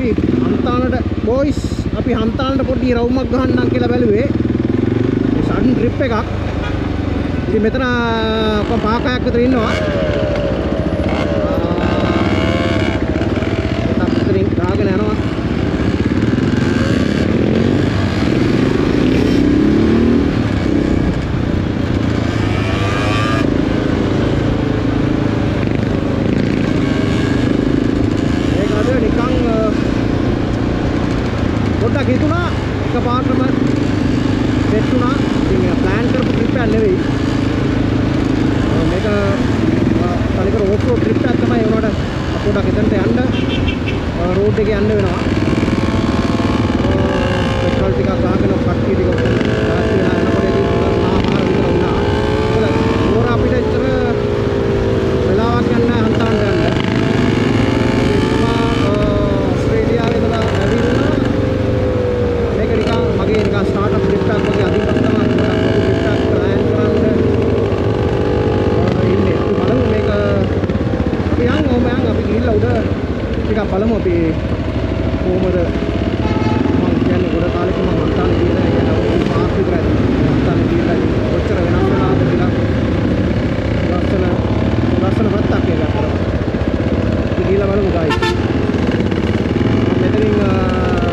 අපි හන්තානට බොයිස් අපි හන්තානට පොඩි රවුමක් ගහන්නම් කියලා බැලුවේ. මේ සඩන් ට්‍රිප් එකක්. ඉතින් මෙතන කොහොම පාකයක් විතර ඉන්නවා. තාප්පරින් දාගෙන යනවා. පොඩ්ඩක් හිතුණා එකපාරටම සෙට් වුණා. ඉතින් ප්ලෑන් කරපු ට්‍රිප් එකක් නෙවෙයි. මේක තනිකර ඕෆ් රෝඩ් ට්‍රිප් එකක් තමයි. ඒ වුණාට පොඩ්ඩක් එතනට යන්න රෝඩ් එකේ යන්න වෙනවා. පෙට්‍රල් ටිකක් ගහගෙන කට්ටිය ටික වාස්තු වෙලා යනකොට ඉතින් ආහාර විතර වුණා. මොකද ඕර අපිට ඉතර වෙලාවක් යන්න හන්තාන්න යන්න. ස්ටාර්ට් අප් ට්‍රිප් එකක් වගේ අදින්නක් තමයි පොඩක් ලොකු ට්‍රිප් එකක් ප්ලෑන් කරන්න ඉන්නේ. අපි බලමු මේක අපි අපි ගිහිල්ලා උඩ ටිකක් බලමු අපි කොහොමද මම කියන්නේ ගොඩ කාලෙක මම හන්තාන ගිහලා කියන්නේ අවුරුදු 5ක් විතරයි හන්තාන ගිහලා කොච්චර වෙනස් වෙනවද කියලා ලස්සන වත්තක් එක කරා. අපි ගිහලා බලමු ගායි. මෙතනින්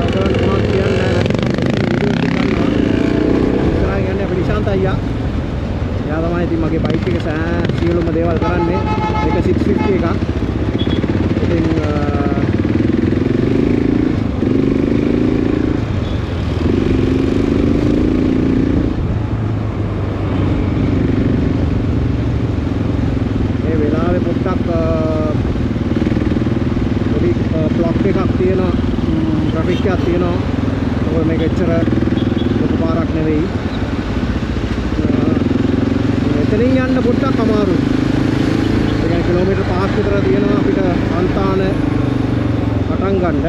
ඔයගොල්ලන්ට මොනවද කියන්නේ නිශාන්ත අයියා. එයා තමයි ඉතින් මගේ බයික් එක සියලුම දේවල් කරන්නේ. ඒක 650 එකක්. ඉතින් මේ වෙලාවේ පොඩ්ඩක් පොඩි બ્લોක් එකක් තියෙනවා. ට්‍රැෆික් එකක් තියෙනවා. මොකද මේක එච්චර ලොකු පාරක් නෙවෙයි. එතනින් යන්න පොඩ්ඩක් අමාරුයි. ඒ කියන්නේ කිලෝමීටර් 5ක් විතර තියෙනවා අපිට හන්තාන පටන් ගන්න.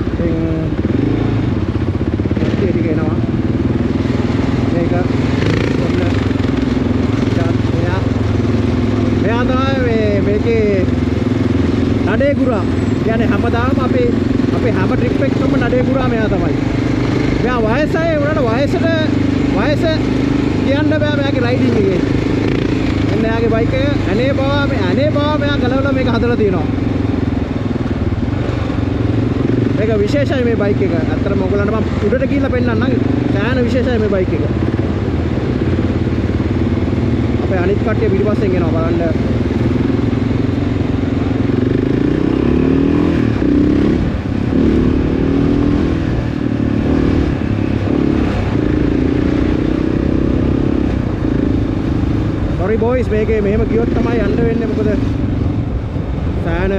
ඉතින් ටික එනවා. මේක මෙයා තමයි මේකේ නඩේ ගුරා. කියන්නේ හැමදාම අපේ හැම ට්‍රිප් එකකම නඩේ ගුරා මෙයා තමයි. මෙයා වයසයි උනට වයස කියන්න බෑ මෙයාගේ රයිඩින් එකේ. එන්න එයාගේ බයික් එක අනේ බව මෙයා ගලවලා මේක හදලා තියෙනවා. මේක විශේෂයි මේ බයික් එක. ඇත්තටම ඔයගොල්ලන්ට මම උඩට ගිහිල්ලා පෙන්නන්නම්. සෑහෙන විශේෂයි මේ බයික් එක. අපේ අනිත් කට්ටිය පිටිපස්සෙන් එනවා බලන්න. බොයිස් මේකේ මෙහෙම ගියොත් තමයි යන්න වෙන්නේ. මොකද සෑහෙන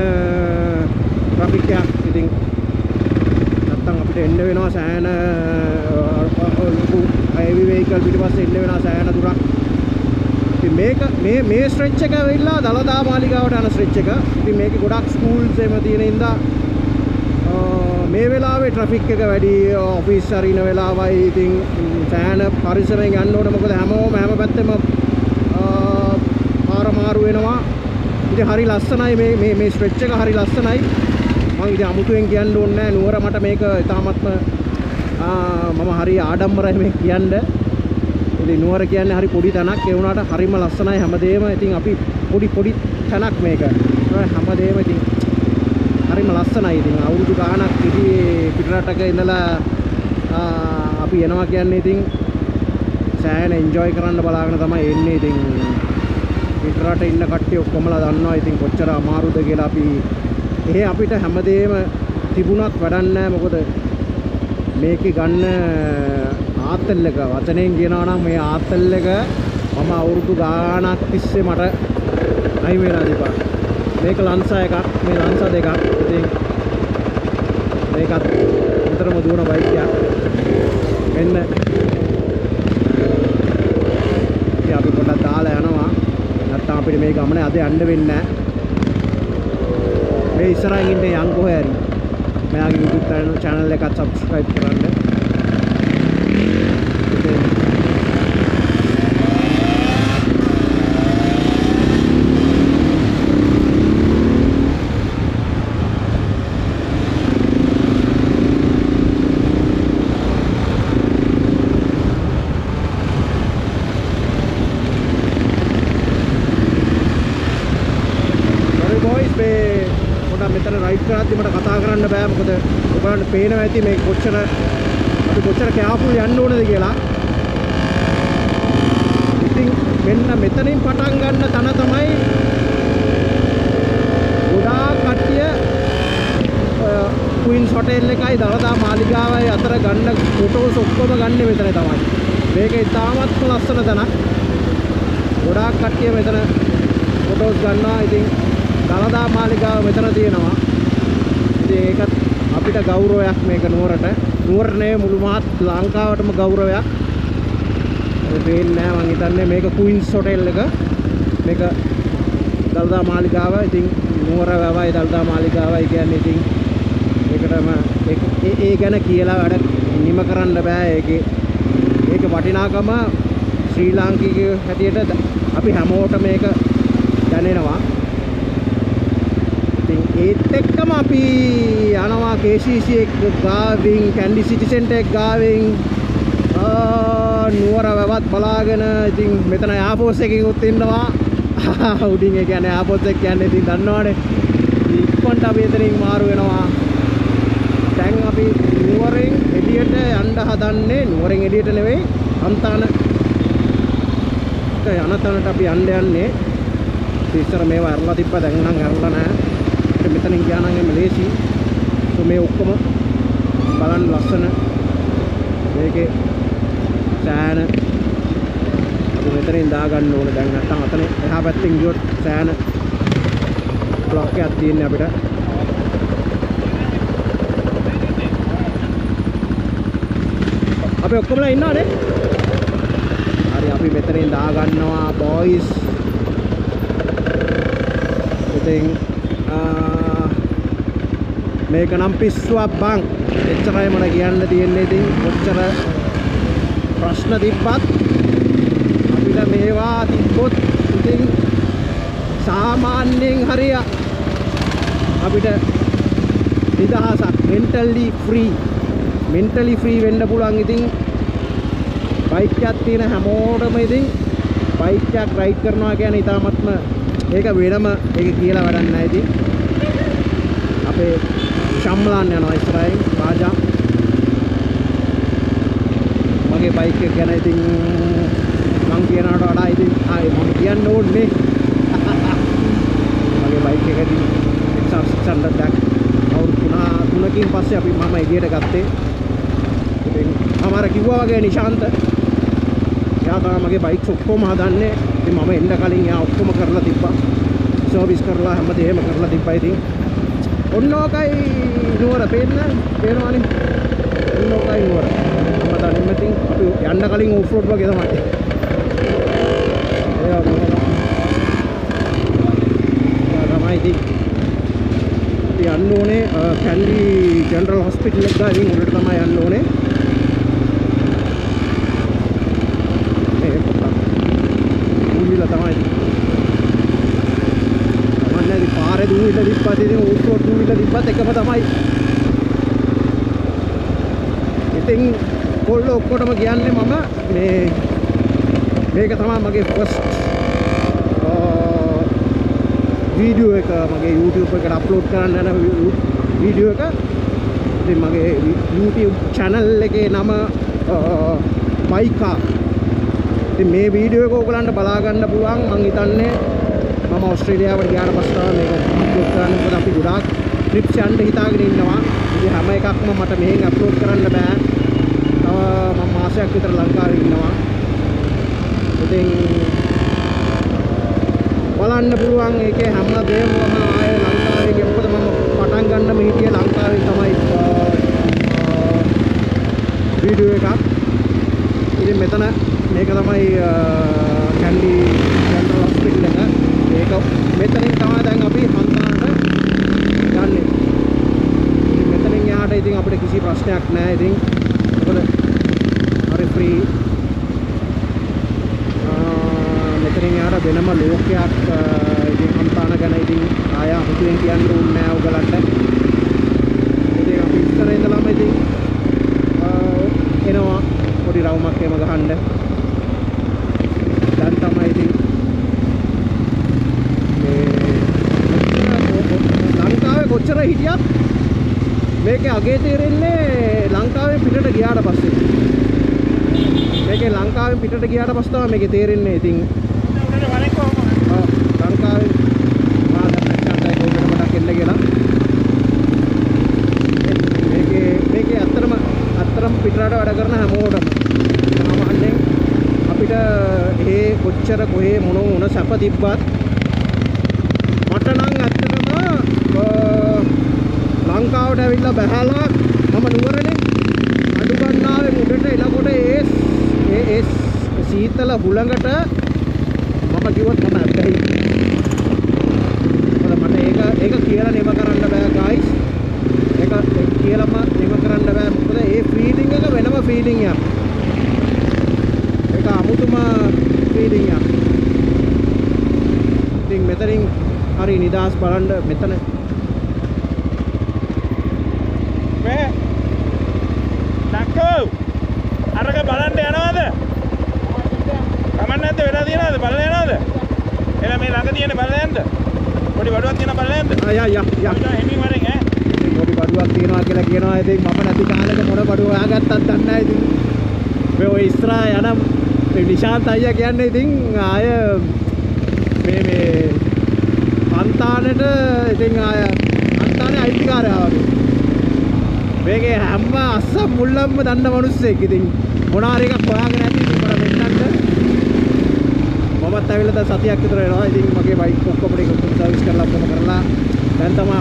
ට්‍රැෆික් එකක්. ඉතින් නැත්තම් අපිට එන්න වෙනවා සෑහෙන ලොකු heavy vehicle පිටිපස්සේ එන්න වෙනවා සෑහෙන දුරක්. ඉතින් මේ ස්ට්‍රෙච් එක වෙilla දලදා මාලිගාවට යන ස්ට්‍රෙච් එක. ඉතින් මේකේ ගොඩක් ස්කූල්ස් එම තියෙන ඉඳා මේ වෙලාවේ ට්‍රැෆික් එක වැඩි. ඔෆිස් හරින වෙලාවයි. ඉතින් සෑහෙන පරිස්සමෙන් යන්න ඕනේ. මොකද හැම පැත්තෙම මාරු වෙනවා. ඉතින් හරි ලස්සනයි මේ ස්ට්‍රෙච් එක හරි ලස්සනයි. මම ඉතින් අමුතුවෙන් කියන්න ඕනේ නැහැ. නුවර මට මේක ඉතාමත්ම මම හරි ආඩම්බරයි මේ කියන්නේ. ඉතින් නුවර කියන්නේ හරි පොඩි තැනක්. ඒ වුණාට හරිම ලස්සනයි හැමදේම. ඉතින් අපි පොඩි තැනක් මේක. හැමදේම ඉතින් හරිම ලස්සනයි. ඉතින් අවුරුදු ගාණක් පිටරටක ඉඳලා අපි එනවා කියන්නේ ඉතින් සෑහෙන එන්ජොයි කරන්න බලාගෙන තමයි එන්නේ. ඉතින් පිටරට ඉන්න කට්ටිය ඔක්කොමලා දන්නවා ඉතින් කොච්චර අමාරුද කියලා. අපි අපිට හැමදේම තිබුණත් වැඩක් නැහැ. මොකද මේකේ ගන්න ආතල් එක වචනෙන් කියනවා නම් මේ ආතල් එක මම අවුරුදු ගාණක් තිස්සේ මට අයි වෙලා තිබා. මේක ලන්සා එකක්, මේ ලන්සා දෙකක්. ඉතින් මේකත් උතරම දුවන බයික් එකක්. එන්න ඉතින් අපි පොඩ්ඩක් දාලා යනවා. නැත්තම් අපිට මේ ගමනේ අද යන්න වෙන්නේ නැහැ. මේ ඉස්සරහින් ඉන්නේ යංකෝ හැරි. මෙයාගේ YouTube channel එකත් subscribe කරන්න. පේනවා ඇති මේ කොච්චර අපි කොච්චර කෑපුල් යන්න ඕනද කියලා. ඉතින් මෙන්න මෙතනින් පටන් ගන්න තැන තමයි ගොඩාක් කට්ටිය ක්වීන්ස් හොටෙල් එකයි දළදා මාලිගාවයි අතර ගන්න ෆොටෝස් ඔක්කොම ගන්න මෙතන තමයි. මේක ඉතාමත් ලස්සන තැනක්. ගොඩාක් කට්ටිය මෙතන ෆොටෝස් ගන්නවා. ඉතින් දළදා මාලිගාව මෙතන තියෙනවා. ඉතින් ඒකත් අපිට ගෞරවයක් මේක නුවරට. නුවරට නෙවෙයි මුළු මහත් ලංකාවටම ගෞරවයක්. ඒ වෙන්නේ නැහැ මං හිතන්නේ මේක ක්වීන්ස් හොටෙල් එක. මේක දළදා මාලිගාව. ඉතින් නුවර වැවයි දළදා මාලිගාවයි කියන්නේ ඉතින් ඒකටම ඒ ගැන කියලා වැඩ නිම කරන්න බෑ. ඒක වටිනාකම ශ්‍රී ලාංකිකයෝ හැටියට අපි හැමෝටම මේක දැනෙනවා. ඉතින් ඒත් එක්කම අපි යනවා KCC එක ගාවින් කැන්ඩි සිටි සෙන්ටර් එක ගාවින් නුවර වැවත් බලාගෙන ඉතින් මෙතන එයාපෝස් එකකුත් ඉන්නවා. උඩින් ඒ කියන්නේ එයාපෝස් එක කියන්නේ ඉතින් දන්නවනේ. ඉක්මනට අපි එතනින් මාරු වෙනවා. දැන් අපි නුවරෙන් එළියට යන්න හදන්නේ. නුවරෙන් එළියට නෙවෙයි අන්තාන යන තැනට අපි යන්නේ. ඉස්සර මේවා අරලා තිබ්බා දැන් නම් අරලා නැහැ. මෙතනින් ගියා නම් එම ලේසි. මේ ඔක්කොම බලන්න ලස්සන. මේකේ සෑන අපි මෙතනින් දාගන්න ඕනේ. දැන් නැත්තම් අතන එහා පැත්තෙන් ගියොත් සෑන බ්ලොක් එකක් තියෙන්නේ අපිට. අපි ඔක්කොමලා ඉන්නවනේ. හරි අපි මෙතනින් දාගන්නවා බොයිස්. ඉතින් මේක නම් පිස්සුවක් බං. එච්චරයි මට කියන්න තියෙන්නේ. ඉතින් කොච්චර ප්‍රශ්න තිබ්බත් අපිට මේවා තිබ්බොත් ඉතින් සාමාන්‍යයෙන් හරි අපිට නිදහසක් mentally free වෙන්න පුළුවන්. ඉතින් බයික් එකක් තියෙන හැමෝටම ඉතින් බයික් එකක් රයිඩ් කරනවා කියන්නේ ඉතාමත්ම ඒක වෙනම ඒක කියලා වැඩක් නැහැ. ඉතින් අපේ ශම්ලාන් යනවා ඉස්සරහින් රාජා. මගේ බයික් එක ගැන ඉතින් මං කියනකට වඩා ඉතින් මම කියන්න ඕනේ. මගේ බයික් එක ඉතින් XR600ක් අවුරුදු 3කින් පස්සේ අපි මම එළියට ගත්තේ. ඉතින් අමාර කිව්වා වගේ නිශාන්ත එයා තමයි මගේ බයික්ස් ඔක්කොම හදන්නේ. ඉතින් මම එන්න කලින් එයා ඔක්කොම කරලා තිබ්බා. සර්විස් කරලා හැමදේම කරලා තිබ්බා. ඉතින් ඔන්නෝකයි නුවර පේනවනේ. ඔන්නෝකයි නුවර. මම දන්නේ ඉතින් අපි යන්න කලින් ඕෆ් රෝඩ් වගේ තමයි. ඒ තමයි ඉතින් යන්න ඕනේ කැන්ඩි ජෙනරල් හොස්පිටල් එක ගාවින් උඩට තමයි යන්න ඕනේ. මේ උවිලා තමයි. මන්නේ පාරේ දුවිලා දිප්පත් ඉතින් ඕෆ් රෝඩ් දුවිලා දිප්පත් එකම තමයි. ඉතින් කොල්ලෝ ඔක්කොටම කියන්නේ මම මේක තමයි මගේ ෆස්ට් වීඩියෝ එක මගේ YouTube එකට අප්ලෝඩ් කරන්න යන වීඩියෝ එක. ඉතින් මගේ YouTube channel එකේ නම මයිකා. ඉතින් මේ වීඩියෝ එක ඔයගලන්ට බලා ගන්න පුළුවන්. මම හිතන්නේ මම ඕස්ට්‍රේලියාවට ගියාට පස්සේ තමයි මේක අප්ලෝඩ් කරන්න. මොකද අපි ගොඩාක් ට්‍රිප්ස් යන්න හිතාගෙන ඉන්නවා. ඉතින් හැම එකක්ම මට මෙහෙන් අප්ලෝඩ් කරන්න බෑ. තව මම මාසයක් විතර ලංකාවේ ඉන්නවා. ඉතින් බලන්න පුළුවන් ඒකේ හැමදේම මම ආයේ ලංකාවේ ගිය මොකද මම පටන් ගන්නම හිටියේ ලංකාවේ තමයි වීඩියෝ එකක්. ඉතින් මෙතන මේක තමයි කැන්ඩි ජෙනරල් හොස්පිටල් එක. මේක මෙතනින් තමයි දැන් අපි හන්තානට යන්නේ. ඉතින් මෙතනින් යාට ඉතින් අපිට කිසි ප්‍රශ්නයක් නැහැ. ඉතින් මොකද හරි ෆ්‍රී. මෙතනින් යාට වෙනම ලෝකයක් ඉතින් හන්තාන ගැන ඉතින් ආය අමුතුවෙන් කියන්න ඕනේ නැහැ ඔයගලන්ට. ඉතින් අපි ඉස්සර ඉඳලාම ඉතින් එනවා පොඩි රවුමක් එහෙම ගහන්න. දැන් තමයි ඉතින් මේ ලංකාවේ කොච්චර හිටියත් මේකේ අගේ තේරෙන්නේ ලංකාවෙන් පිටට ගියාට පස්සේ. මේකේ ලංකාවෙන් පිටට ගියාට පස්සේ තමයි මේකේ තේරෙන්නේ. ඉතින් ලංකාවෙන් මා දැන් නැත්නම් කොහෙද මට එන්න කියලා. මේකේ අත්‍තරම පිටරට වැඩ කරන හැමෝටම සාමාන්‍යයෙන් අපිට ඒ කොච්චර කොහේ මොන සැප තිබ්බත් මට නම් ඇත්තටම ලංකාවට ඇවිල්ලා බහැලා මම නුවරනේ අඩු ගන්නාවේ මුඩට එනකොට ඒ සීතල හුළඟට මම කිව්වත් මම ඇබ්බැහි. මට ඒක කියලා නෙව කරන්න බෑ guys. ඒක කියලාම නෙව කරන්න බෑ. මොකද ඒ ෆීලිං එක වෙනම ෆීලිං එකක්. ඒක අමුතුම ෆීලිං එකක්. ඉතින් මෙතනින් හරි නිදහස් බලන්න මෙතන මේ ලක්කෝ අරක බලන්න යනවද? කමන්න නැද්ද වෙලා තියනවද? බලලා යනවද? එලා මේ ළඟ තියෙන බලලා යන්න. පොඩි බඩුවක් තියෙන බලලා යන්න. යා හෙමින් වරෙන් ඈ. ඉතින් පොඩි බඩුවක් තියෙනවා කියලා කියනවා. ඉතින් මම නැති කාලෙක මොන බඩුව හොයාගත්තත් දන්නේ නැහැ ඉතින්. මේ ඔය ඉස්රා යන නිශාන්ත අයියා කියන්නේ ඉතින් ආය මේ අන්තානට ඉතින් ආය අන්තානේ අයිතිකාරයා වගේ. මේකේ හැම අස්සම් මුල්ලම්ම දන්න මිනිස්සෙක් ඉතින් මොන හරි එකක් හොයාගෙන ඇති ඉතින් මට මෙන්නන්න මමත් ඇවිල්ලා දැන් සතියක් විතර වෙනවා. ඉතින් මගේ බයික් ඔක්කොම ටික සර්විස් කරලා ඔක්කොම කරලා දැන් තමයි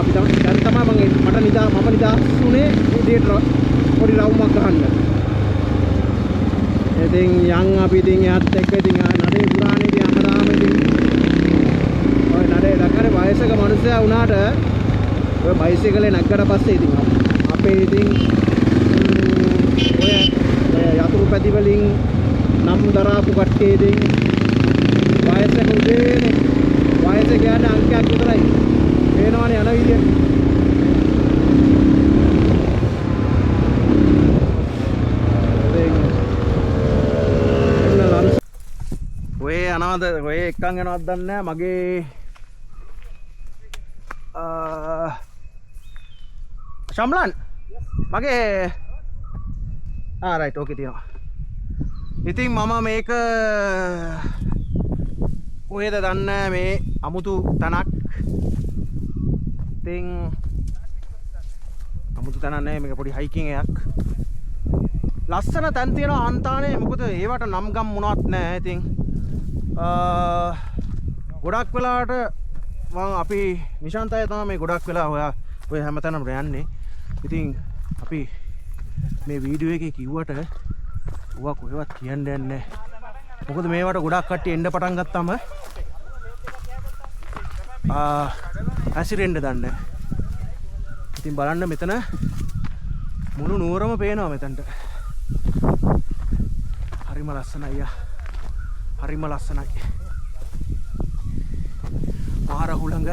මට නිදාසුනේ විදියට පොඩි රවුමක් ගහන්න. ඉතින් යන් අපි ඉතින් එයාත් එක්ක ඉතින් නඩේ පුරානේ ඉතින් හැමදාම ඉතින් ඔය නඩේ දකරේ වයසක මිනිස්සයා වුණාට ඔය බයිසිකලේ නැග්ගට පස්සේ ඉතින් අපේ ඉතින් ඔය යතුරු පැදි වලින් නම් දරාපු කට්ටිය ඉතින් වයසක උදේනේ වයස කියන්නේ අංකයක් විතරයි පේනවනේ යන විදිය. ඔය යනවාද ඔය එක්කන් යනවද දන්නේ නැහැ මගේ ශම්ලන් මගේ රයිට් ඕකේ තියෙනවා. ඉතින් මම මේක කොහෙද දන්නේ මේ අමුතු තනක්. ඉතින් අමුතු තනක් නෑ මේක පොඩි හයිකින් එකක්. ලස්සන තැන් තියෙනවා අන්තානේ. මොකද ඒවට නම් ගම් මොනවත් නෑ. ඉතින් ගොඩක් වෙලාවට අපි නිශාන්ත අය තමයි මේ ගොඩක් වෙලා ඔය හැමතැනම යන්නේ. ඉතින් අපි මේ වීඩියෝ එකේ කිව්වට ඌවා කොහෙවත් කියන්න යන්නේ නැහැ. මොකද මේවට ගොඩක් කට්ටිය එන්න පටන් ගත්තාම ඇසිරෙන්න දන්නේ නැහැ. ඉතින් බලන්න මෙතන මුළු නුවරම පේනවා මෙතනට. හරිම ලස්සනයි අයියා. හරිම ලස්සනයි. පාර හුළඟ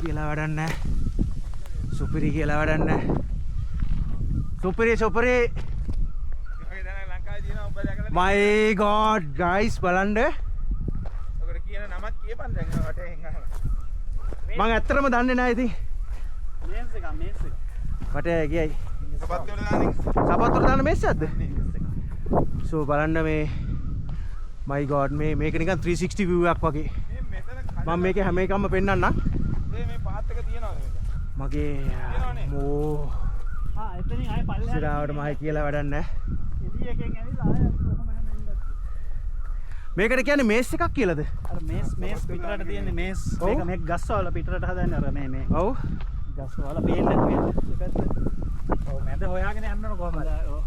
කියලා වැඩක් නැහැ. සුපිරි කියලා වැඩක් නැහැ. සුපිරි my god guys බලන්න. ඔකට කියන නමක් කියපන් දැන් වටේන් අහලා. මම ඇත්තටම දන්නේ නැහැ ඉතින්. මේස් එක. වටේ ගියයි. සපත්තුවල දාන මේස්සක්ද? so බලන්න මේ my god මේක නිකන් 360 view එකක් වගේ. මම මේකේ හැම එකක්ම පෙන්නන්නම්. මේ පාත් එක තියනවද මගේ මෝ එතනින් ආයේ පල්ලෙහාට සිරාවට මම කියලා වැඩක් නැහැ. එළිය එකෙන් ඇවිල්ලා ආයෙ කොහොම හැමෙන්නද මේකට කියන්නේ මේස් එකක් කියලාද? අර මේස් පිටරට තියෙන්නේ මේස්. මේක ගස් වල පිටරට හදන්නේ අර මේ ඔව් ගස් වල පේන්නේ නැති වෙන පැත්ත. ඔව් මැද හොයාගෙන යන්න ඕන කොහමද? ඔව්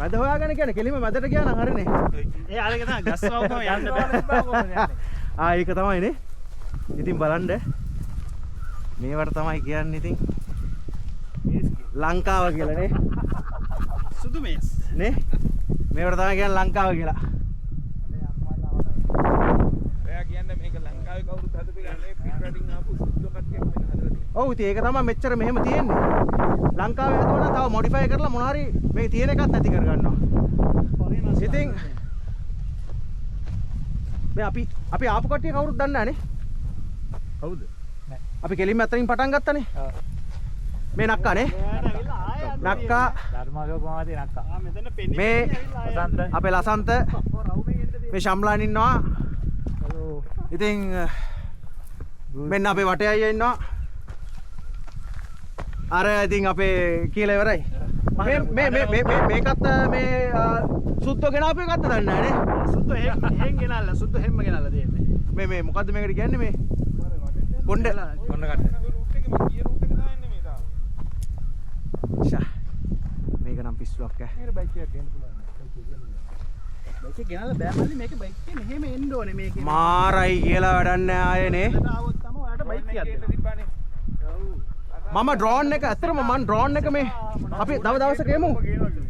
මැද හොයාගෙන කියන්නේ කෙලිම මැදට ගියා නම් හරිනේ. ඒ ආරේක තමයි ගස් වල කොහම යන්න බෑ. ඒක තමයිනේ. ඉතින් බලන්න මේවට තමයි කියන්නේ ඉතින් ලංකාව කියලා නේ. සුදු මේස් නේ. මේවට තමයි කියන්නේ ලංකාව කියලා. එයා කියන්නේ මේක ලංකාවේ කවුරුත් හදපු එක නේ පිටරටින් ආපු සුදු කට්ටියක් මෙන්න හදලා තියෙනවා. ඔව් ඉතින් ඒක තමයි මෙච්චර මෙහෙම තියෙන්නේ. ලංකාවේ හදුවා නම් තව මොඩිෆයි කරලා මොන හරි මේ තියෙන එකක් නැති කර ගන්නවා. ඉතින් මේ අපි ආපු කට්ටිය කවුරුත් දන්නේ නැහනේ. හවුද? අපි කෙලින්ම අතරින් පටන් ගත්තනේ. මේ නක්කානේ. නක්කා ධර්මාගම කොහමද නක්කා? මේ ලසන්ත අපේ ලසන්ත මේ ශම්ලාන් ඉන්නවා. ඉතින් මෙන්න අපේ වටේ අයියා ඉන්නවා. අර ඉතින් අපේ කියලා ඉවරයි. මේකත් මේ සුද්දෝ ගෙනාපු එකක්ද දන්නේ නැහැ නේ. සුද්දෝ එහෙන් ගෙනල්ලා සුද්දෝ හැම්ම ගෙනල්ලා දෙන්නේ. මේ මොකද්ද මේකට කියන්නේ මේ? කොණ්ඩ කට්ට. මේක නම් පිස්සුවක් ඈ. මේක බයික් එකක් ගන්න පුළුවන්. බයික් එක ගෙනල්ලා බෑ මල්ලි මේක බයික් එක මෙහෙම එන්න ඕනේ මේකේ. මාරයි කියලා වැඩක් නැහැ ආයේනේ. ආවොත් තමයි ඔයාලට බයික් එකක් දෙන්න. මම ඩ්‍රෝන් එක ඇත්තටම මම ඩ්‍රෝන් එක මේ අපි දවසක එමු.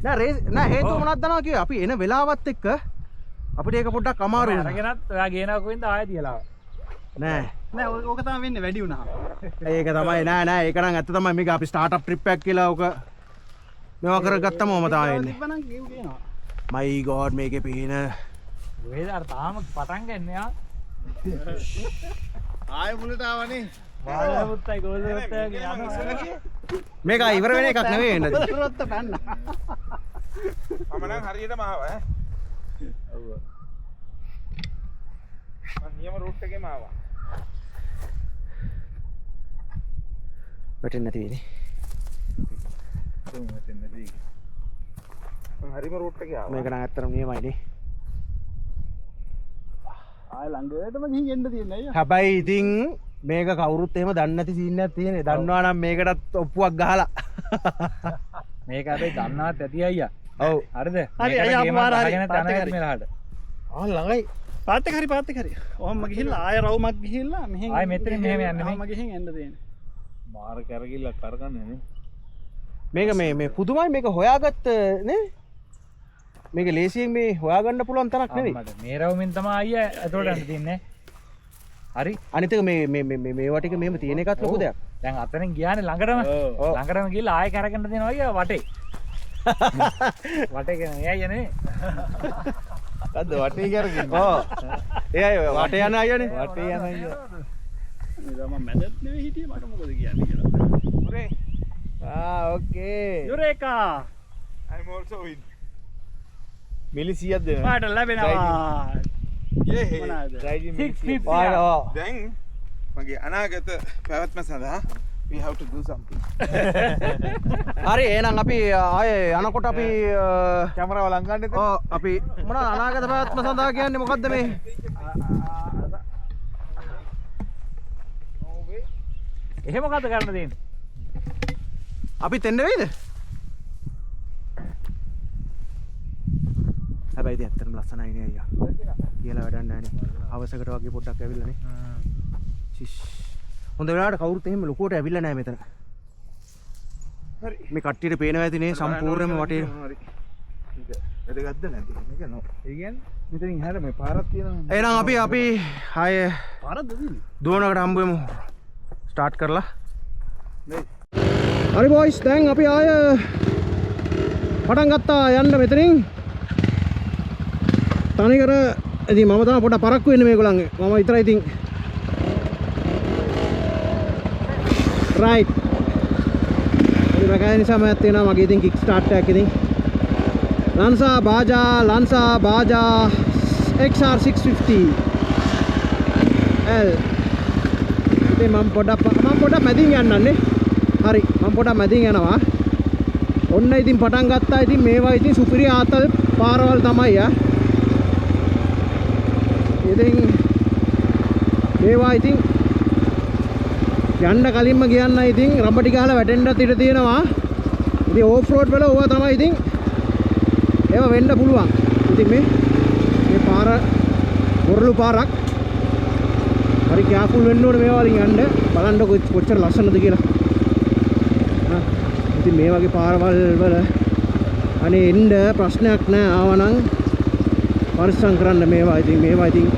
නෑ හේතුව මොනවද දන්නවා කිව්වේ අපි එන වෙලාවත් එක්ක අපිට ඒක පොඩ්ඩක් අමාරු වෙනවා. අරගෙනත් ඔයා ගේනවා කොහෙන්ද ආයෙ තියලා. නෑ ඕක තමයි වෙන්නේ වැඩි වුණා. ඒක තමයි නෑ ඒක නම් ඇත්ත තමයි මේක අපි ස්ටාර්ට්අප් ට්‍රිප් එකක් කියලා ඔක මේවා කරගත්තම ඔම තමයි එන්නේ. තිබ්බනම් ගියු කියනවා. මයි ගෝඩ් මේකේ පේන ඔයද අර තාම පටන් ගන්න යා. ආයෙ මුලට ආවනේ. වාලා පුත්තයි ගෝල් පුත්තයි යනවා. මේක ඉවර වෙන එකක් නෙවෙයි නේද? රොත්ත පැන්න. මම නම් හරියටම ආවා ඈ. ඔව්. මම නියම රූට් එකේම ආවා. වැටෙන්නේ නැති වෙන්නේ. හරිම රූට් එකේ ආවා. මේක නම් ඇත්තටම නියමයි නේ. ආයෙ ළඟටම ගිහින් එන්න තියෙන්නේ අයියා. හැබැයි ඉතින් මේක කවුරුත් එහෙම දන්නේ නැති සීන් එකක් තියෙන්නේ. දන්නවා නම් මේකටත් ඔප්පුවක් ගහලා. මේක හැබැයි දන්නවත් ඇති අයියා. ඔව්. හරිද? හරි අයියා අපමාර හරි. මෙලහට. ආ ළඟයි. පාත් එක හරි. ඔහොම ගිහිල්ලා ආයෙ රවුමක් ගිහිල්ලා මෙහෙන් ආයෙ මෙතන මෙහෙම යන්න මෙහෙම ගිහින් එන්න තියෙන්නේ. මාර කරගිල්ලක් කරගන්නේ නේ. මේක මේ පුදුමයි මේක හොයාගත්ත නේ. මේක ලේසියෙන් මේ හොයාගන්න පුළුවන් තරක් නෙවෙයි. මේ රවුමින් තමයි අයියා ඇතුළට යන්න තියන්නේ. හරි. අනිත් එක මේවා ටික මෙහෙම තියෙන එකත් ලොකු දෙයක්. දැන් අතනින් ගියානේ ළඟටම ගිහලා ආයෙ කරගෙන දෙනවා අයියා වටේ. වටේ කියන්නේ එයයි නේ. අද වටේ කරගෙන. ඔව්. එයයි වටේ යන අයනේ. වටේ යන අයියා. මේ තමයි මැදත් නෙවෙයි හිටියේ මට මොකද කියන්නේ කියලා. ඔරේ. ඕකේ. යුරේකා. I'm also win. මිලි 100ක් දෙනවා. පාට ලැබෙනවා. යේ මොනවාද? 650. දැන් මගේ අනාගත පැවැත්ම සඳහා we have to do something. හරි එහෙනම් අපි ආයේ යනකොට අපි කැමරාව ලං ගන්න එතන. ඔව් අපි මොනවද අනාගත පැවැත්ම සඳහා කියන්නේ මොකද්ද මේ? එහෙම මොකද කරන්න දෙන්නේ? අපි තෙන්න වෙයිද? හැබැයි ඉතින් ඇත්තටම ලස්සනයි නේ අයියා. කියලා වැඩක් නැහැ නේ. අවසකට වගේ පොඩ්ඩක් ඇවිල්ලා නේ. සිස්. හොඳ වෙලාවට කවුරුත් එහෙම ලොකුවට ඇවිල්ලා නැහැ මෙතන. හරි. මේ කට්ටියට පේනවා ඇති නේ සම්පූර්ණයෙන්ම වටේ. හරි. ඒක වැදගත්ද නැද්ද? මේක නෝ. ඒ කියන්නේ මෙතනින් හැර මේ පාරක් තියෙනවා. එහෙනම් අපි ආයේ පාරක්ද තියෙන්නේ? දුවනකට හම්බ වෙමු. ස්ටාර්ට් කරලා. හරි බොයිස් දැන් අපි ආයේ පටන් ගත්තා යන්න මෙතනින්. තනිකර ඉතින් මම තමයි පොඩ්ඩක් පරක්කු වෙන්නේ මේගොල්ලන්ගේ. මම විතරයි ඉතින් right. ඉතින් මගේ නිසා මම තියෙනවා මගේ ඉතින් කික් ස්ටාර්ට් එකක් ඉතින් Lanza Baja XR650 L. ඉතින් මම පොඩ්ඩක් මැදින් යන්නන්නේ. හරි මම පොඩ්ඩක් මැදින් යනවා. ඔන්න ඉතින් පටන් ගත්තා. ඉතින් මේවා ඉතින් සුපිරි ආතල් පාරවල් තමයි ආ. ඉතින් මේවා ඉතින් යන්න කලින්ම කියන්න ඉතින් රබටි ගහලා වැටෙන්නත් ඉඩ තියෙනවා. ඉතින් ඕෆ් රෝඩ් වල ඕවා තමයි ඉතින් ඒවා වෙන්න පුළුවන්. ඉතින් මේ පාර බොරළු පාරක්. හරි කෑෆුල් වෙන්න ඕනේ මේවා වලින් යන්න. බලන්න කොච්චර ලස්සනද කියලා. ඉතින් මේ වගේ පාරවල් වල අනේ එන්න ප්‍රශ්නයක් නැහැ ආවනම් පරිස්සම් කරන්න මේවා. ඉතින්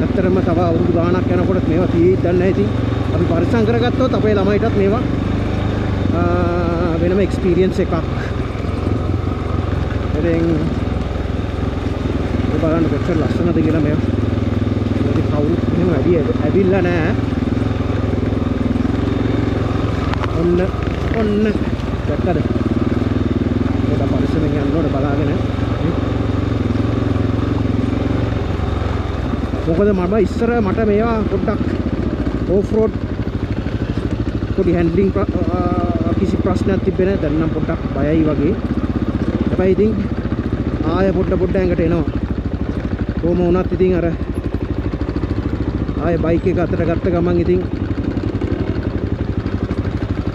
ඇත්තටම තව අවුරුදු ගාණක් යනකොට මේවා තියෙයිද දන්නේ නැහැ. ඉතින් අපි පරිස්සම් කරගත්තොත් අපේ ළමයිටත් මේවා වෙනම එක්ස්පීරියන්ස් එකක්. ඉතින් බලන්න කොච්චර ලස්සනද කියලා මේවා. ඉතින් කවුරුත් එහෙම වැඩි ඇවිල්ලා නැහැ. ඔන්න දැක්කද? ඒක පරිස්සමෙන් යන්න ඕනේ බලාගෙන. මොකද මම ඉස්සර මට මේවා පොඩ්ඩක් ඕෆ් රෝඩ් පොඩි හැන්ඩ්ලින් කිසි ප්‍රශ්නයක් තිබ්බේ නැහැ. දැන් නම් පොඩ්ඩක් බයයි වගේ. හැබැයි ඉතින් ආයෙ පොඩ්ඩ ඇඟට එනවා. කොහොම වුණත් ඉතින් අර ආයෙ බයික් එක අතට ගත්ත ගමන් ඉතින්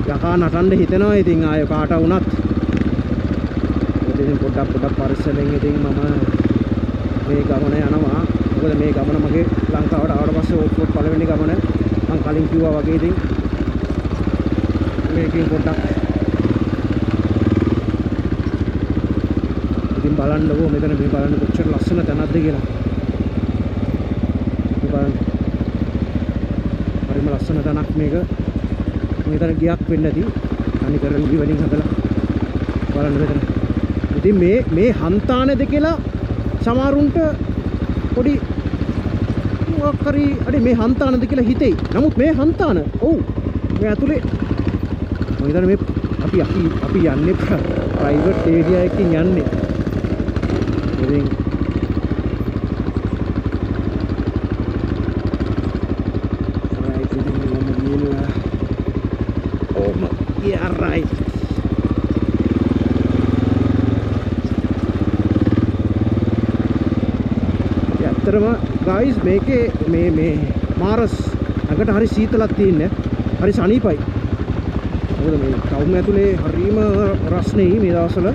යකා නටන්න හිතෙනවා. ඉතින් ආයෙ කාට වුණත් ඉතින් පොඩ්ඩක් පරිස්සමෙන් ඉතින් මම මේ ගමන යනවා. මොකද මේ ගමන මගේ ලංකාවට ආවට පස්සේ ඕෆ් රෝඩ් පළවෙනි ගමන මම කලින් කිව්වා වගේ ඉතින් මේකෙන් පොඩ්ඩක් ඉතින් බලන්නකෝ මෙතන මේ බලන්න කොච්චර ලස්සන තැනක්ද කියලා. මේ බලන්න හරිම ලස්සන තැනක් මේක. මෙතන ගියක් වෙන්න ඇති. අනිකර ලී වලින් හදලා බලන්න මෙතන. ඉතින් මේ හන්තානේද කියලා සමහරුන්ට පොඩි මොකක් හරි අඩේ මේ හන්තානද කියලා හිතෙයි. නමුත් මේ හන්තාන ඔව් මේ ඇතුලේ මම හිතන්නේ මේ අපි යන්නේ ප්‍රයිවට් ඒරියා එකකින් යන්නේ. ඉතින් right ඉතින් මම ගිහලා yeah right ඇත්තටම guys මේකේ මේ මාරස් අකට හරි සීතලක් තියෙන්නේ. හරි සනීපයි. මොකද මේ ටවුන් ඇතුලේ හරිම රස්නේ මේ දවස්වල.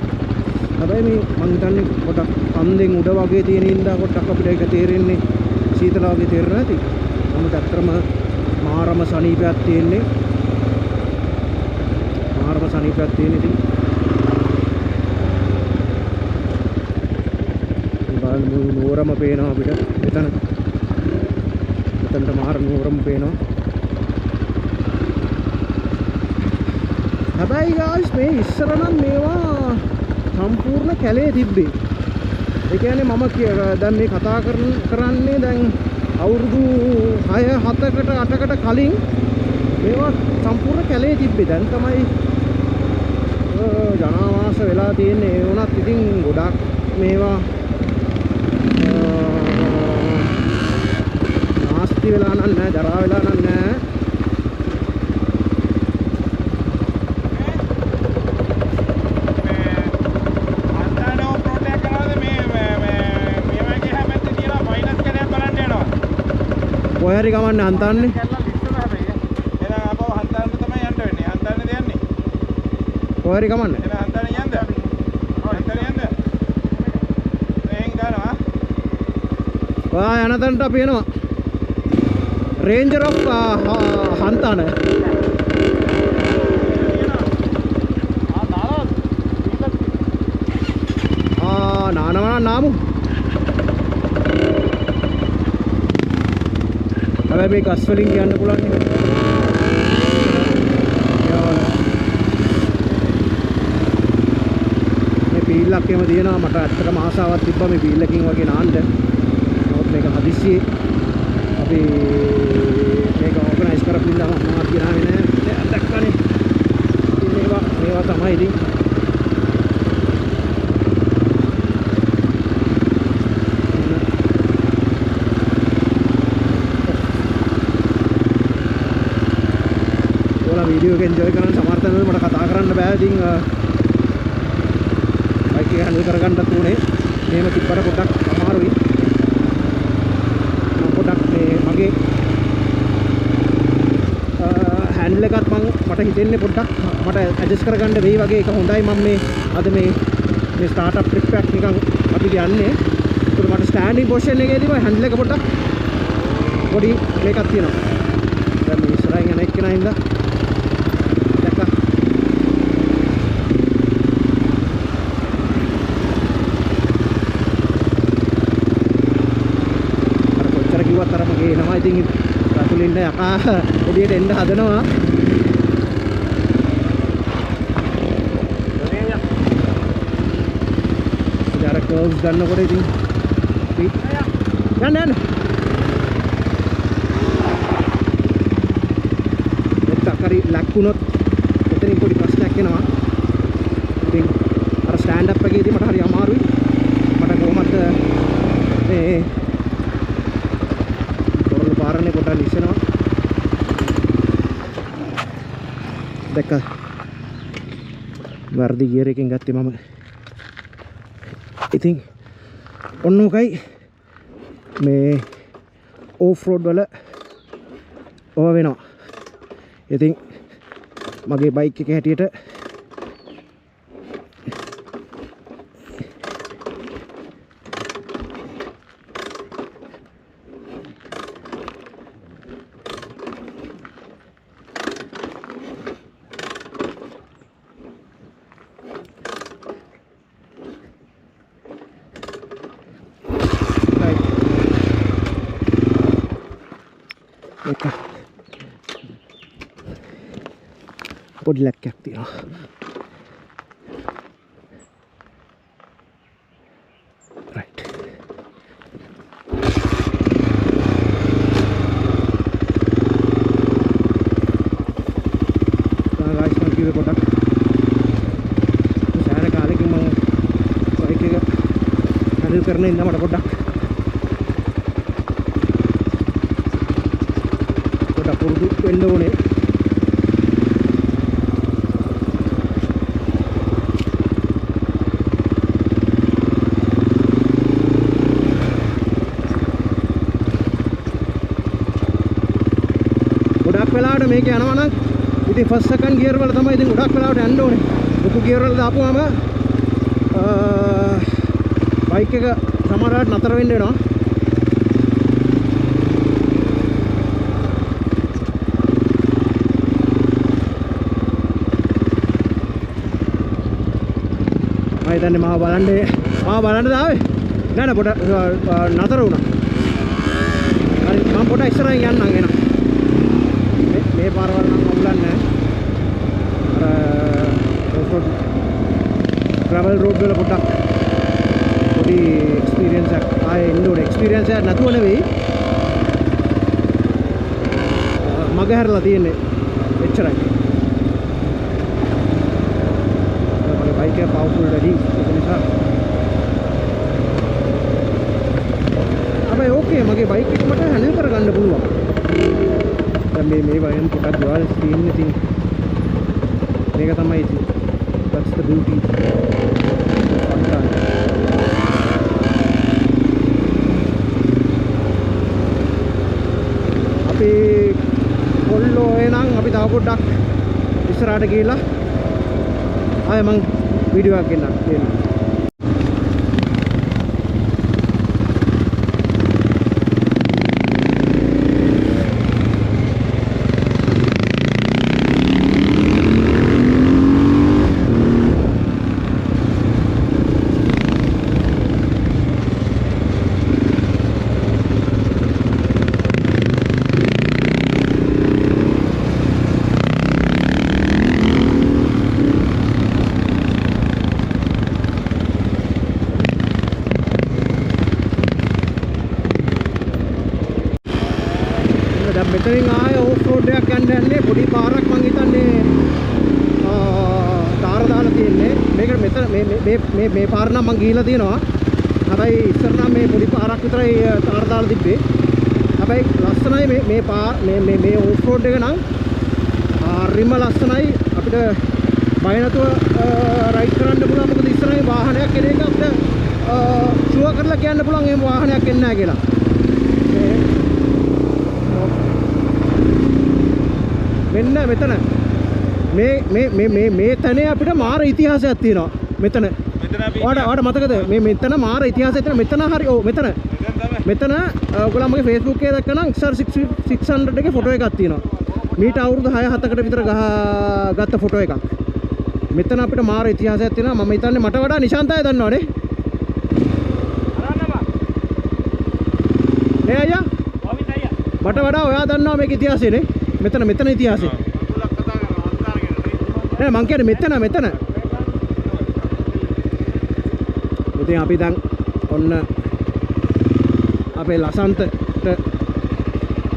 හැබැයි මේ මං හිතන්නේ පොඩක් කන්දෙන් උඩ වගේ තියෙන ඉඳලා පොඩක් අපිට ඒක තේරෙන්නේ සීතල වගේ තේරෙන්නේ නැති. නමුත් ඇත්තටම මාරම සනීපයක් තියෙන්නේ. මාරම සනීපයක් තියෙන ඉතින් නුවරම පේනවා අපිට මෙතනට මාර නුවරම පේනවා. හැබැයි guys මේ ඉස්සර නම් මේවා සම්පූර්ණ කැලේ තිබ්බේ. ඒ කියන්නේ මම දැන් මේ කතා කරන්නේ දැන් අවුරුදු 6 7කට 8කට කලින් මේවා සම්පූර්ණ කැලේ තිබ්බේ. දැන් තමයි ජනවාස වෙලා තියෙන්නේ. ඒ වුණත් ඉතින් ගොඩක් මේවා නාස්ති වෙලා නැහැ, ජරා වෙලා නැහැ. කොහේ හරි ගමන්නේ හන්තාන්නේ. එහෙනම් ආපහු හන්තාන්න තමයි යන්න වෙන්නේ. හන්තාන්නේද යන්නේ? කොහේ හරි ගමන්නේ. එහෙනම් හන්තාන්නේ යන්නද? හන්තාන්නේ යන්නද? එහෙන් ගන්නවා. ඔයා යන තැනට අපි එනවා. රේන්ජර් ඔෆ් හන්තාන. නානවා නාමු. හැබැයි මේ ගස් වලින් කියන්න පුළුවන් නේ. මේ පීල්ලක් එහෙම දිනනවා. මට ඇත්තටම ආසාවක් තිබ්බා මේ පීල්ලකින් වගේ නාන්න. නමුත් මේක හදිස්සියේ අපි මේක ඕගනයිස් කරපු ඉඳන් මම ගියාවේ නෑ. දැක්කනේ. මේවා තමයි ඉතින්. වීඩියෝ එක එන්ජොයි කරන්න සමහර තැන්වල මට කතා කරන්න බෑ. ඉතින් බයික් එක හැන්ඩල් කරගන්නත් උනේ. මේව තිබ්බට පොඩ්ඩක් අමාරුයි. මම පොඩ්ඩක් මේ මගේ හැන්ඩල් එකත් මට හිතෙන්නේ පොඩ්ඩක් මට ඇඩ්ජස්ට් කරගන්න වෙයි වගේ. ඒක හොඳයි. මම මේ අද මේ ස්ටාර්ට්අප් ට්‍රිප් එකක් නිකන් අපි යන්නේ. ඒක මට ස්ටෑන්ඩින් පොසිෂන් එකේදී මම හැන්ඩල් එක පොඩ්ඩක් පොඩි මේකක් තියෙනවා. දැන් මේ ඉස්සරහින් යන එක්කෙනා ඉඳලා එනවා. ඉතින් රතුලින්ද යකා ඔබියට එන්න හදනවා. ඉතින් කර්ව්ස් ගන්නකොට ඉතින් යන්න එතකරි ලැක්ුණොත් එතනින් පොඩි ප්‍රශ්නයක් එනවා. ස්ටෑන්ඩ් අප් එකේදී මට හරි අමාරුයි. මට කොහොමද මේ පොරොල්ල පාරනේ පොඩ්ඩක් ලිස්සනවා. දැක්ක වර්දි ගියර් එකෙන් ගත්තේ මම. ඉතින් ඔන්න ඔකයි මේ ඕෆ් රෝඩ් වල ඕව වෙනවා. ඉතින් මගේ බයික් එක හැටියට පොඩි ලැක්කයක් තියෙනවා. රයිට්. ගායිස් මම කිව්වේ පොඩක් සෑහෙන කාලෙකින් මම බයික් එක හැන්ඩල් කරන ඉඳන් මට පොඩක් පුරුදු වෙන්න ඕනේ. ගොඩක් වෙලාවට මේක යනවා නම් ඉතින් ෆස්ට් සෙකන්ඩ් ගියර් වල තමයි ඉතින් ගොඩක් වෙලාවට යන්න ඕනේ. ලොකු ගියර් වල දාපුවාම බයික් එක සමහරවිට නතර වෙන්න වෙනවා. මම හිතන්නේ මාව බලන්න දාවේ. නෑ නෑ පොඩ නතර වුණා. හරි මම පොඩ ඉස්සරහින් යන්නම් එනවා. මේ පාරවල් නම් අමුලන්නේ නැහැ. ඔෆ් රෝඩ් ග්‍රැවල් රෝඩ් වල පොඩක් පොඩි එක්ස්පීරියන්ස් එකක් ආයේ එන්න ඕනේ. එක්ස්පීරියන්ස් එකක් නැතුව නෙවෙයි මග හැරලා තියෙන්නේ එච්චරයි. මගේ බයික් එක පවර්ෆුල් වැඩි ඒක නිසා හැබැයි ඕකේ මගේ බයික් එක මට හැන්ඩල් කරගන්න පුළුවන්. දැන් මේ වයන් පොඩක් දුවල් තියෙන ඉතින් මේක තමයි ඉතින් that's the beauty. අපි කොල්ලෝ එනං අපි තව පොඩ්ඩක් ඉස්සරහට ගිහලා ආයෙ මං වීඩියෝ එකක් ගෙන්නන්න දෙන්න. මෙතනින් ආයේ ඕෆ් රෝඩ් එකක් යන්න යන්නේ පොඩි පාරක් මං හිතන්නේ තාර දාලා තියෙන්නේ. මේක මෙතන මේ පාර නම් මං ගිහිලා තියෙනවා. හැබැයි ඉස්සර නම් මේ පොඩි පාරක් විතරයි තාර දාලා තිබ්බේ. හැබැයි ලස්සනයි මේ ඕෆ් රෝඩ් එක නම් හරිම ලස්සනයි. අපිට බය නැතුව රයිඩ් කරන්න පුළුවන්. මොකද ඉස්සරහින් වාහනයක් එන එක අපිට ෂුවර් කරලා කියන්න පුළුවන් එහෙම වාහනයක් එන්නේ නැහැ කියලා. මෙන්න මෙතන මේ තැනේ අපිට මාර ඉතිහාසයක් තියෙනවා. මෙතන ඔයාලට මතකද මේ මෙතන මාර ඉතිහාසයක් තියෙනවා. මෙතන හරි ඔව් මෙතන ඔයගොල්ලෝ මගේ Facebook එකේ දැක්කනම් XR600 එකේ ෆොටෝ එකක් තියෙනවා. මීට අවුරුදු 6-7කට විතර ගත්ත ෆොටෝ එකක්. මෙතන අපිට මාර ඉතිහාසයක් තියෙනවා. මම හිතන්නේ මට වඩා නිශාන්තය දන්නවනේ. නේ අයියා? මට වඩා ඔයා දන්නවා මේක ඉතිහාසයනේ. මෙතන ඉතිහාසය. නෑ මං කියන්නේ මෙතන. ඉතින් අපි දැන් ඔන්න අපේ ලසන්තට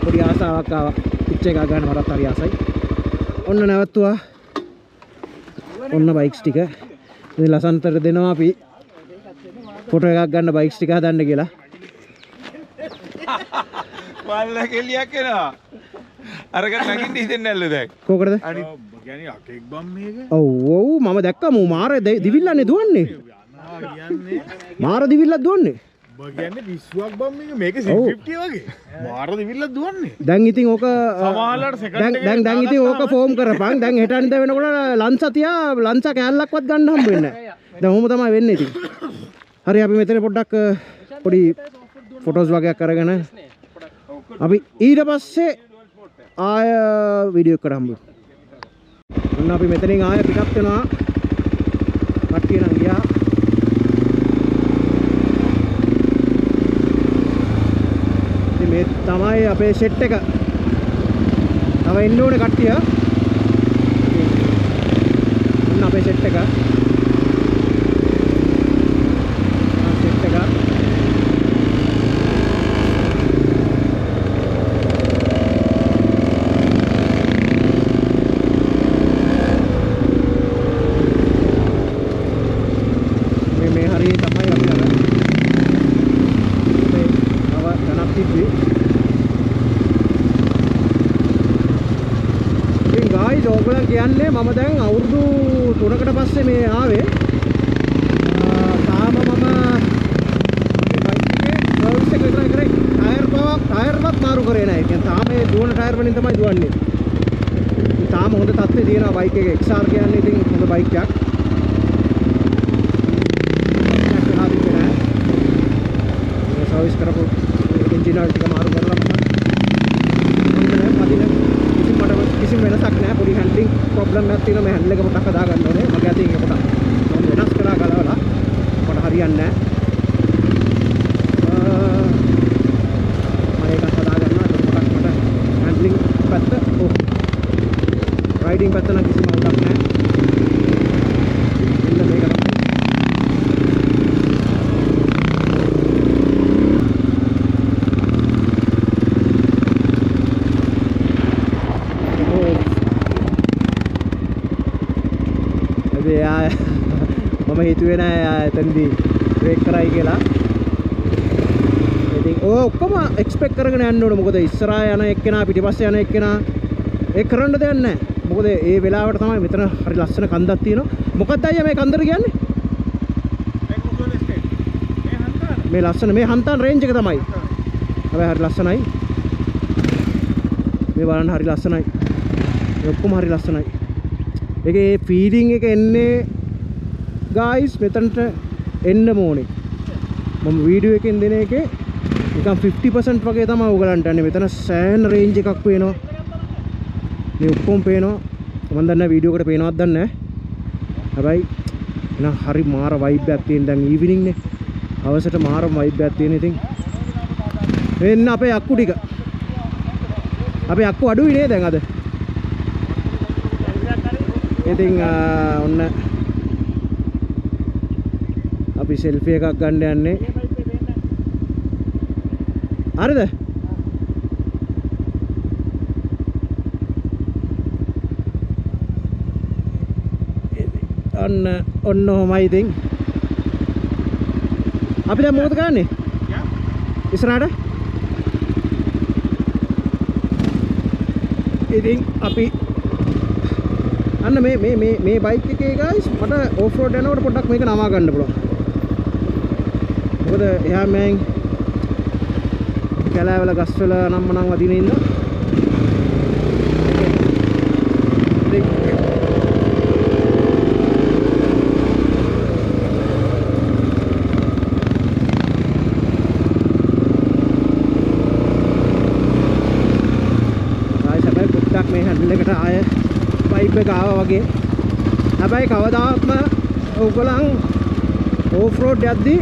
පොඩි ආසාවක් ආවා. පිච් එකක් ගන්න මටත් හරි ආසයි. ඔන්න නැවතුවා. ඔන්න බයික්ස් ටික ඉතින් ලසන්තට දෙනවා අපි ෆොටෝ එකක් ගන්න බයික්ස් ටික හදන්න කියලා. මල්ල කෙලියක් එනවා. අරකට නැගින්න හිතෙන්නේ නැල්ලු දැන්. කොකටද? අනිත් කියන්නේ අකෙක් බම් මේක. ඔව් ඔව් මම දැක්කා මූ මාර දිවිල්ලන්නේ දුවන්නේ. කියන්නේ මාර දිවිල්ලක් දුවන්නේ. ඔබ කියන්නේ විශ්වක් බම් මේක 650 වගේ. මාර දිවිල්ලක් දුවන්නේ. දැන් ඉතින් ඕක සමහරවල්ලාට සෙකන්ඩ් එකේ දැන් ඉතින් ඕක ෆෝම් කරපන්. දැන් හෙට අනිද්දා වෙනකොට ලන්සා තියා ලන්සා කෑල්ලක්වත් ගන්න හම්බ වෙන්නේ නැහැ. දැන් ඔහොම තමයි වෙන්නේ ඉතින්. හරි අපි මෙතන පොඩ්ඩක් පොඩි ෆොටෝස් වගේක් අරගෙන අපි ඊට පස්සේ ආය වීඩියෝ එකට හම්බ වෙමු. ඔන්න අපි මෙතනින් ආය පිටත් වෙනවා. කට්ටිය නම් ගියා. ඉතින් මේ තමයි අපේ සෙට් එක. තව එන්න ඕනේ කට්ටිය. ඔන්න අපේ සෙට් එක. කියන්නේ මම දැන් අවුරුදු 3කට පස්සේ මේ ආවේ. තාම මම බයික් එකේ සර්විස් එක විතරයි කරේ. ටයර්වත් මාරු කරේ නැහැ. කියන්නේ තාම මේ දුවන ටයර් වලින් තමයි දුවන්නේ. තාම හොඳ තත්ත්වේ තියෙනවා බයික් එකේ. XR කියන්නේ ඉතින් හොඳ බයික් එකක්. සර්විස් කරපු එන්ජින් ඔයිල් ටික මාරු කරලා කිසිම වෙනසක් නැහැ. පොඩි හැන්ඩ්ලින් ප්‍රොබ්ලම් එකක් තියෙනවා. මේ හැන්ඩල් එක පොඩ්ඩක් හදා ගන්න ඕනේ. මගේ අතින් ඒක පොඩ්ඩක් මම වෙනස් කරලා ගලවලා මට හරියන්නේ නැහැ. මම ඒක හදා ගන්නවා. ඒක පොඩ්ඩක් මට හැන්ඩ්ලින් පැත්ත රයිඩින් පැත්ත නම් කිසිම අවුලක් නැහැ. මෙන්න මේක තමයි. මම හිතුවේ නෑ එතනදී බ්‍රේක් කරයි කියලා. ඉතින් ඔක්කොම එක්ස්පෙක්ට් කරගෙන යන්න ඕනේ. මොකද ඉස්සරහා යන එක්කෙනා පිටිපස්සේ යන එක්කෙනා ඒක කරන්න දෙයක් නෑ. මොකද ඒ වෙලාවට තමයි මෙතන හරි ලස්සන කන්දක් තියෙනවා. මොකක්ද අයියා මේ කන්දට කියන්නේ? මේ ලස්සන මේ හන්තාන් රේන්ජ් එක තමයි. හැබැයි හරි ලස්සනයි. මේ බලන්න හරි ලස්සනයි. මේ ඔක්කොම හරි ලස්සනයි. ඒකේ ෆීඩින් එක එන්නේ guys මෙතනට එන්න ඕනේ. මම වීඩියෝ එකෙන් දෙන එකේ නිකන් 50% වගේ තමයි ඔයගලන්ට යන්නේ. මෙතන සෑහෙන රේන්ජ් එකක් වෙනවා. මේ ඔක්කොම පේනවා. මම දන්නේ වීඩියෝ එකට පේනවද දන්නේ නැහැ. හැබැයි එන හරි මාර වයිබ් එකක් තියෙන. දැන් ඊවිනිං නේ. අවසට මාර වයිබ් එකක් තියෙන. ඉතින් මෙන්න අපේ අක්කු ටික. අපේ අක්කු අඩුයි නේ දැන් අද. ඉතින් ඔන්න අපි සෙල්ෆි එකක් ගන්න යන්නේ. හරිද? ඔන්න ඔහමයි ඉතින්. අපි දැන් මොකද කරන්නේ? ඉස්සරහට. ඉතින් අපි අන්න මේ බයික් එකේ guys මට ඕෆ් රෝඩ් යනකොට පොඩ්ඩක් මේක නවා ගන්න පුළුවන්. මොකද එහා මෑන් කැලෑවල ගස්වල නම් වදින ඉන්න. මේ හැන්ඩල් එකට ආය වයිබ් එක ආවා වගේ. හැබැයි කවදාත්ම ඔයගොල්ලන් ඕෆ් රෝඩ් යද්දී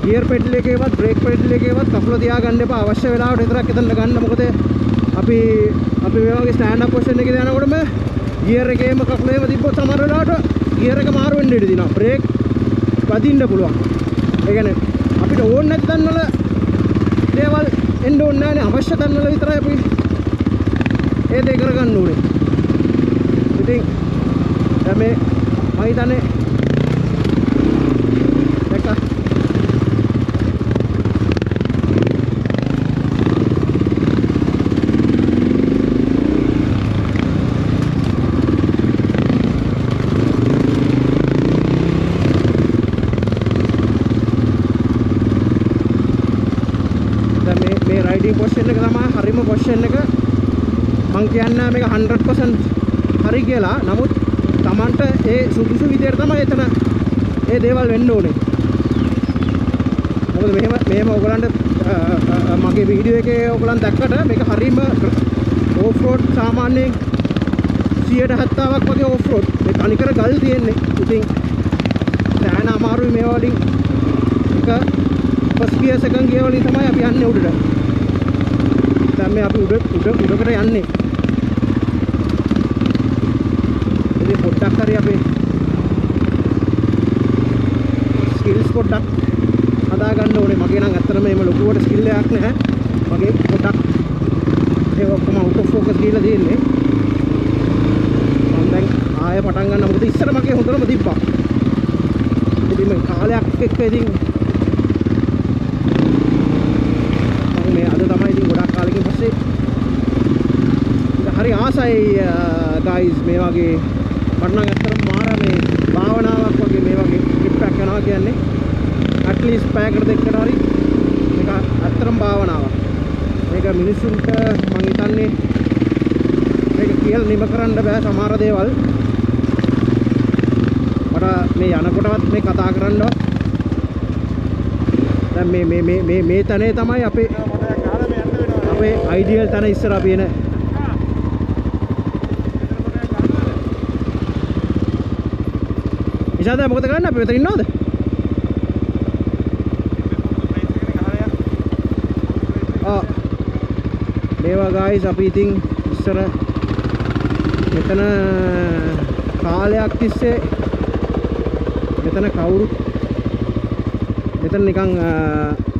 ගියර් පෙඩල් එකේවත් බ්‍රේක් පෙඩල් එකේවත් කකුල තියාගන්න එපා. අවශ්‍ය වෙලාවට විතරක් එතන ගන්න. මොකද අපි මේ වගේ ස්ටෑන්ඩ් අප් පොසිෂන් එකේ යනකොටම ගියර් එකේම කකුලේම තිබ්බොත් සමහර වෙලාවට ගියර් එක මාරු වෙන්න ඉඩ තියෙනවා. බ්‍රේක් වදින්න පුළුවන්. ඒ කියන්නේ අපිට ඕන නැති තැන්වල දේවල් එන්න ඕනේ නැහැ නේ. අවශ්‍ය තැන්වල විතරයි අපි ඒ දේ කරගන්න ඕනේ. ඉතින් දැන් මේ මම හිතන්නේ රයිඩින් පොසිෂන් එක තමයි හරිම පොසිෂන් එක. මං කියන්නේ මේක 100% හරි කියලා. නමුත් Tamanට ඒ සුදුසු විදියට තමයි එතන ඒ දේවල් වෙන්න ඕනේ. මොකද මෙහෙම ඔයගලන්ට මගේ වීඩියෝ එකේ ඔයගලන් දැක්කට මේක හරීම ඕෆ් රෝඩ් සාමාන්‍යයෙන් 70%ක් වගේ ඕෆ් රෝඩ්. මේ තනිකර ගල් තියෙන්නේ. ඉතින් සෑහෙන අමාරුයි මේ වලින් එක ෆස්ට් ගියර් සෙකන්ඩ් ගියර් වලින් තමයි අපි යන්නේ උඩට. දැන් මේ අපි උඩකට යන්නේ. ඉතින් පොඩ්ඩක් හරි අපි ස්කිල්ස් පොඩ්ඩක් හදා ගන්න ඕනේ. මගේ නම් ඇත්තටම එහෙම ලොකුවට ස්කිල් එකක් නැහැ. මගේ පොඩ්ඩක් ඒක ඔක්කොම අවුට් ඔෆ් ෆෝකස් ගිහලා තියෙන්නේ. මම දැන් ආයෙ පටන් ගන්න. මොකද ඉස්සර මගේ හොඳටම තිබ්බා. ඉතින් මේ කාලයක් එක්ක ඉතින් මම මේ අද තමයි ඉතින් ගොඩක් කාලෙකින් පස්සේ හරි ආසයි ගයිස් මේ වගේ මට නම් ඇත්තටම මාර මේ භාවනාවක් වගේ මේ වගේ ට්‍රිප් එකක් යනවා කියන්නේ. at least පැයකට දෙකකට හරි මේක ඇත්තටම භාවනාවක්. මේක මිනිසුන්ට මම හිතන්නේ මේක කියලා නිම කරන්න බෑ සමහර දේවල්. මට මේ යනකොටවත් මේ කතා කරන්නවත් දැන් මේ තැනේ තමයි අපේ අයිඩියල් තැන ඉස්සර අපි එන. ඉතින් දැන් මොකද කරන්නේ අපි මෙතන ඉන්නවද? මේවා ගයිස් අපි ඉතින් ඉස්සර මෙතන කාලයක් තිස්සේ මෙතන කවුරුත් මෙතන නිකන්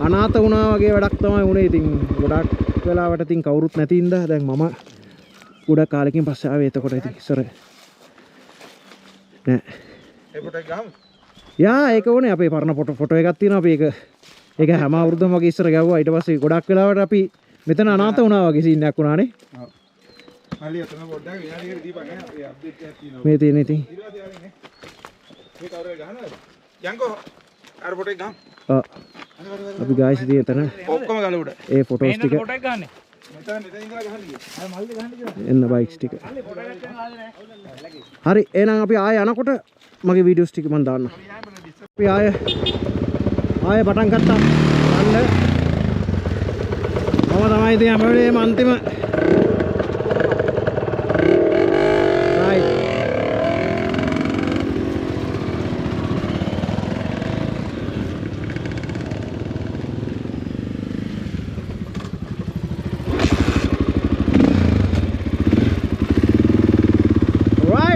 අනාථ වුණා වගේ වැඩක් තමයි වුණේ. ඉතින් ගොඩක් වෙලාවට ඉතින් කවුරුත් නැති ඉඳලා දැන් මම ගොඩක් කාලෙකින් පස්සේ ආවේ. එතකොට ඉතින් ඉස්සර නෑ ඒ ෆොටෝ එක ගහමු. යා ඒක ඕනේ. අපේ පරණ ෆොටෝ එකක් තියෙනවා. අපි ඒක හැම අවුරුද්දම වගේ ඉස්සර ගැව්වා. ඊට පස්සේ ගොඩක් වෙලාවට අපි මෙතන අනාථ වුණා වගේ සීන් එකක් වුණානේ. ඔව්. හරි අතන පොඩ්ඩක් විනාඩියකට දීපන් නේ. අපි අප්ඩේට් එකක් තියෙනවා. මේ තියෙන ඉතින්. ඊළඟ තියාගෙන නේ. මේ කවුරුද ගහනවද? යන්කෝ අර ෆොටෝ එක ගහමු. අපි ගායිස් ඉතින් එතන ඔක්කොම ගල උඩ. ඒ ෆොටෝස් ටික ෆොටෝ එක ගන්න. මෙතන ඉඳලා ගහන්නේ. අර මල්ලි ගහන්න කියලා. එන්න බයික්ස් ටික. හරි එහෙනම් අපි ආයෙ යනකොට මගේ වීඩියෝස් ටික මම දාන්නම්. අපි ආයෙ පටන් ගත්තා. යන්න. මම තමයි ඉතින් හැම වෙලේම අන්තිම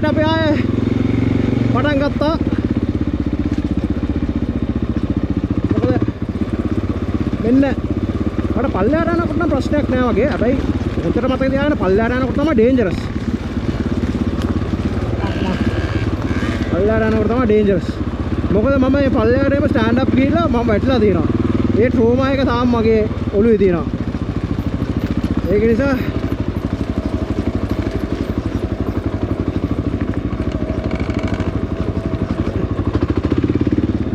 අපි ආයෙ පටන් ගත්තා. මොකද මෙන්න මට පල්ලෙහාට යනකොට නම් ප්‍රශ්නයක් නෑ වගේ. හැබැයි උන්ට මතක තියාගන්න පල්ලෙහාට යනකොට තමයි ඩේන්ජරස්. පල්ලෙහාට යනකොට තමයි ඩේන්ජරස්. මොකද මම මේ පල්ලෙහාට එම ස්ටෑන්ඩ් අප් ගිහිල්ලා මම වැටිලා තියෙනවා. ඒ ට්‍රෝමා එක තාම මගේ ඔළුවේ තියෙනවා. ඒක නිසා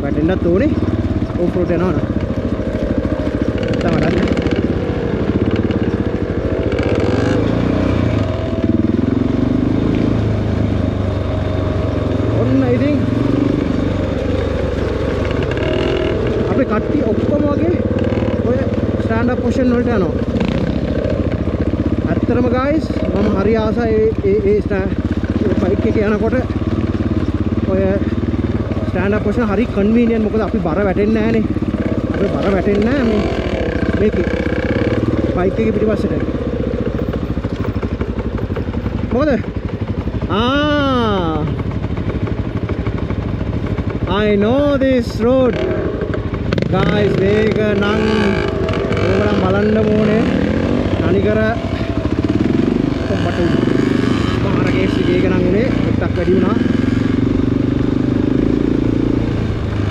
වැටෙන්නත් ඕනේ. ඕෆ් රෝඩ් යනවා නම් තමයි. ඔන්න ඉතින් අපි කට්ටිය ඔක්කොම වගේ ඔය ස්ටෑන්ඩ් අප් පොසිෂන් වලට යනවා. ඇත්තටම ගයිස් මම හරි ආසයි ඒ බයික් එකේ යනකොට ඔය ස්ටෑන්ඩ් අප් පොසිෂන් හරි කන්වීනියන්ට්. මොකද අපි බර වැටෙන්නේ නැහනේ. අපි බර වැටෙන්නේ නැහැ මේකේ බයික් එකේ පිටිපස්සට. මොකද I know this road guys. මේක නම් ඕගොල්ලන් බලන්න ඕනේ. අනිකර කොම්බට මාර කේස් එකක නම් උනේ ටිකක් වැඩි වුණා.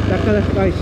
දැක්කද guys?